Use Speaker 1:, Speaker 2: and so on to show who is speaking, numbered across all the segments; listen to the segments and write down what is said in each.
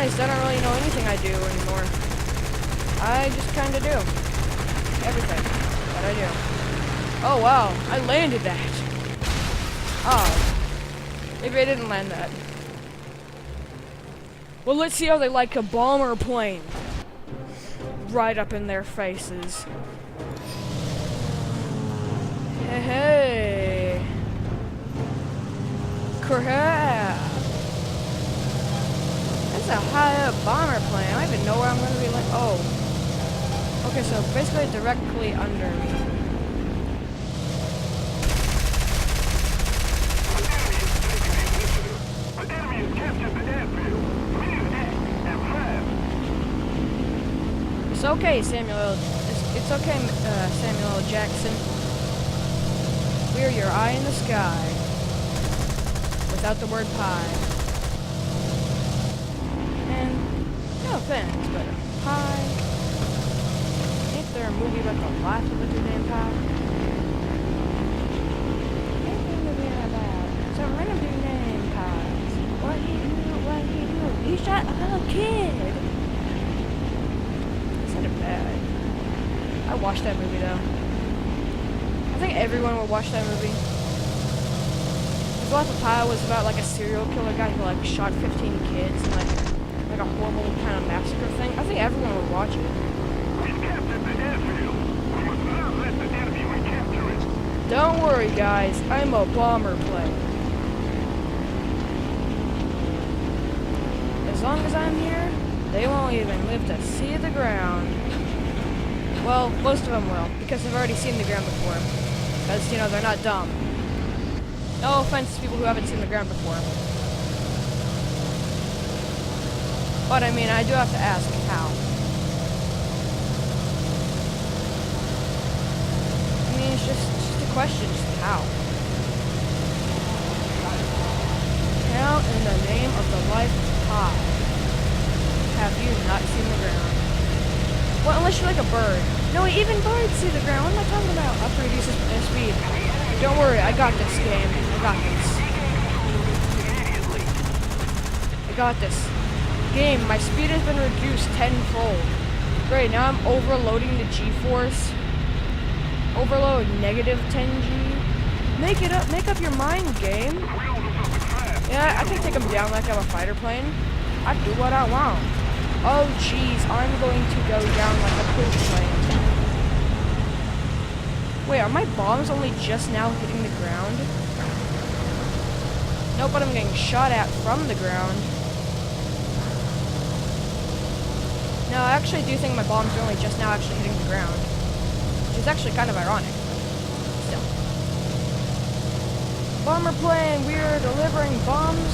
Speaker 1: honest, I don't really know anything I do anymore. I just kinda do. Everything that I do. Oh wow, I landed that. Oh. Maybe I didn't land that. Well, let's see how they like a bomber plane. Right up in their faces. Hey, hey. Crap. That's a high-up bomber plane. I don't even know where I'm going to be like. Oh. Okay, so basically directly under me. It's okay, Samuel. It's okay, Samuel L. Jackson. We're your eye in the sky. Without the word pie. And no offense, but pie. Ain't there a movie about the life of a two-damn pie? Ain't there a movie about some random dude named Pies? What he do? He shot a little kid. Bad. I watched that movie though. I think everyone would watch that movie. The Life of Pi was about like a serial killer guy who like shot 15 kids and like a horrible kind of massacre thing. I think everyone would watch it. Don't worry guys, I'm a bomber plane. As long as I'm here, they won't even live to see the ground. Well, most of them will, because they've already seen the ground before. Because, you know, they're not dumb. No offense to people who haven't seen the ground before. But, I mean, I do have to ask, how? I mean, it's just a question, just how? How in the name of the life of Pi have you not seen the ground? Well, unless you're like a bird. No, even birds see the ground. What am I talking about? I'll reduce speed. Don't worry, I got this game. I got this. I got this. Game, my speed has been reduced tenfold. Great, now I'm overloading the G-force. Overload negative 10G. Make up your mind, game. Yeah, I can take them down like I'm a fighter plane. I do what I want. Oh jeez, I'm going to go down like a poop plane. Wait, are my bombs only just now hitting the ground? No, but I'm getting shot at from the ground. No, I actually do think my bombs are only just now actually hitting the ground. Which is actually kind of ironic. Still. Bomber plane, we're delivering bombs.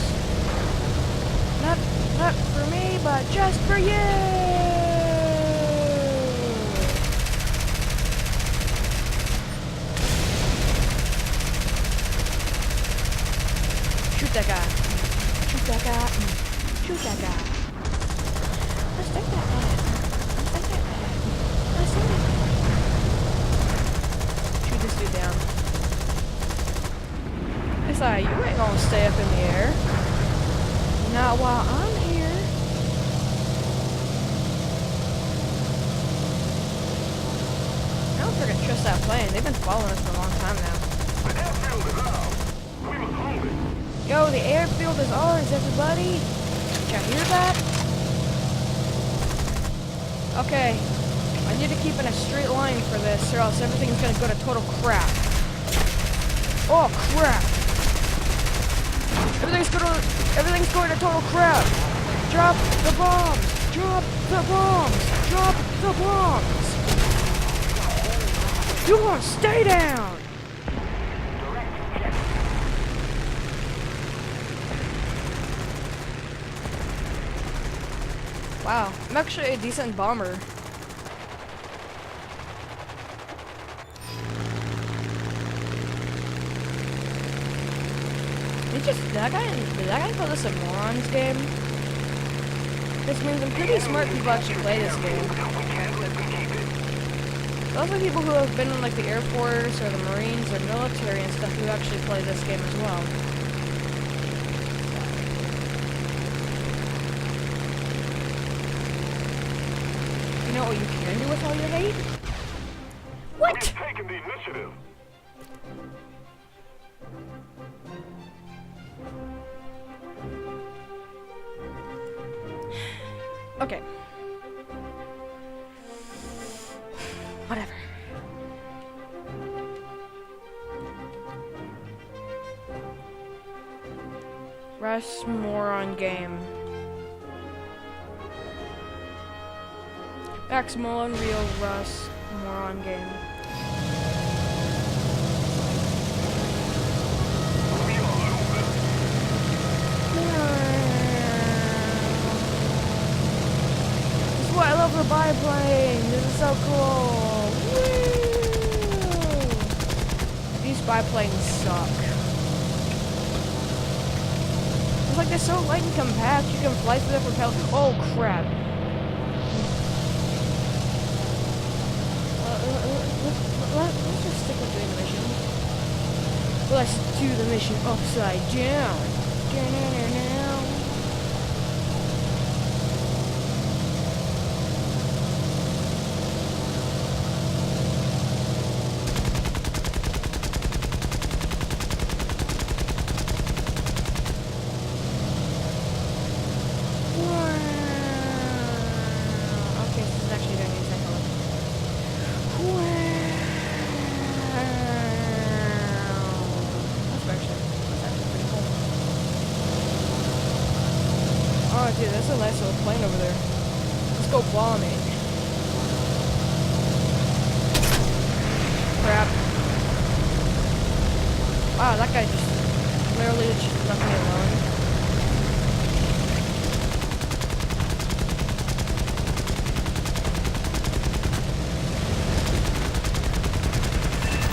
Speaker 1: Not for me, but just for you! Shoot that guy. Shoot that guy. Shoot that guy. Let's take that guy. Let's take that guy. Let's take that guy. Shoot this dude down. It's like, you ain't gonna stay up in the air. Not while I'm here. I don't freaking trust that plane. They've been following us for a long time now.
Speaker 2: The airfield is ours. We must hold it.
Speaker 1: Yo, the airfield is ours, everybody. Did you hear that? Okay. I need to keep in a straight line for this, or else everything's gonna go to total crap. Oh, crap. Everything's going to total crap. Drop the bombs. Drop the bombs. Drop the bombs. You won't stay down. Wow, I'm actually a decent bomber. Did that guy call this a morons game? This means I'm pretty smart people actually play this game. Those are people who have been in like the Air Force or the Marines or military and stuff who actually play this game as well. know what you can do with all your hate?
Speaker 2: We've
Speaker 1: What?
Speaker 2: taken the initiative.
Speaker 1: Okay. Whatever. Russ moron game. Maximal Unreal Russ moron game.
Speaker 2: We are open.
Speaker 1: This is why I love the biplane. This is so cool. Woo! These biplanes suck. It's like they're so light and compact. You can fly through the propeller. Oh crap! Let's just stick with doing the mission. Let's do the mission upside down. Okay, this is actually doing exactly like. That's actually pretty cool. Oh, dude, that's a nice little plane over there. Let's go bomb it. Crap. Wow, that guy just literally just left me alone.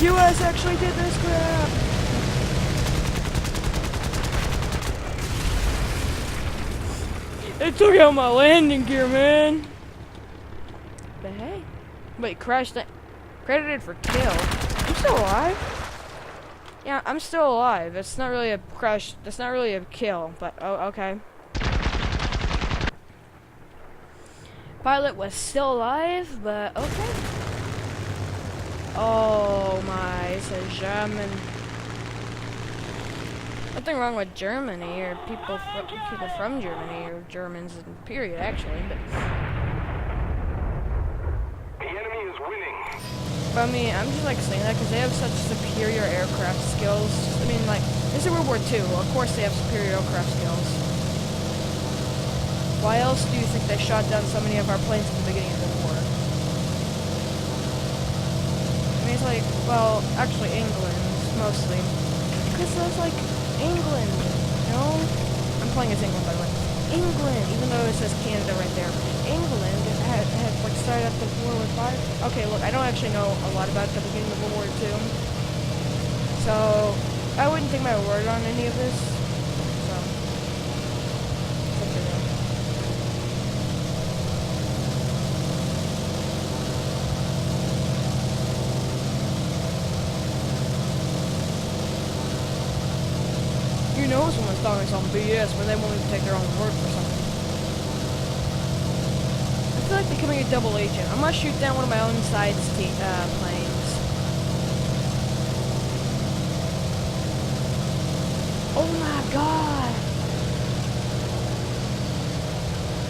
Speaker 1: US actually did this crap! They took out my landing gear, man! But hey. Wait, crashed that. Credited for kill. I'm still alive? Yeah, I'm still alive. It's not really a crash. That's not really a kill, but oh, okay. Pilot was still alive, but okay. Oh my, it's a German. Nothing wrong with Germany or people from Germany or Germans in period, actually.
Speaker 2: The enemy is winning.
Speaker 1: But I mean, I'm just like saying that because they have such superior aircraft skills. I mean, like this is World War II. Of course, they have superior aircraft skills. Why else do you think they shot down so many of our planes at the beginning of the war? It's like, well, actually England, mostly. Because that's like England, you know? I'm playing as England, by the way. England, even though it says Canada right there. England had like started up the war with fire. Okay, look, I don't actually know a lot about the beginning of World War II. So, I wouldn't take my word on any of this. So, it's up to you. You know someone's talking some BS when they won't even take their own word for something. I feel like becoming a double agent. I'm gonna shoot down one of my own side's planes. Oh my god!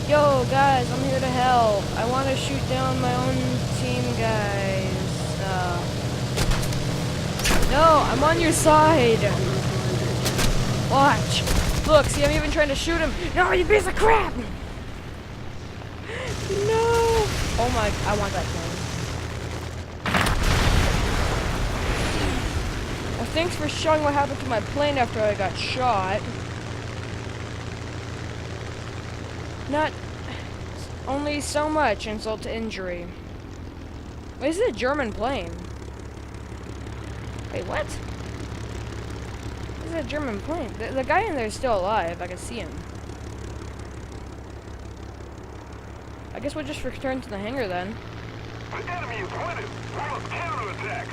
Speaker 1: Yo guys, I'm here to help. I want to shoot down my own team guys. No, I'm on your side. Watch. Look, see, I'm even trying to shoot him. No, you piece of crap! No! Oh my, I want that plane. Well, thanks for showing what happened to my plane after I got shot. Not only so much insult to injury. Wait, this is a German plane. Wait, what? This is a German plane. The guy in there is still alive. I can see him. I guess we'll just return to the hangar then.
Speaker 2: The enemy is winning. We must counterattack.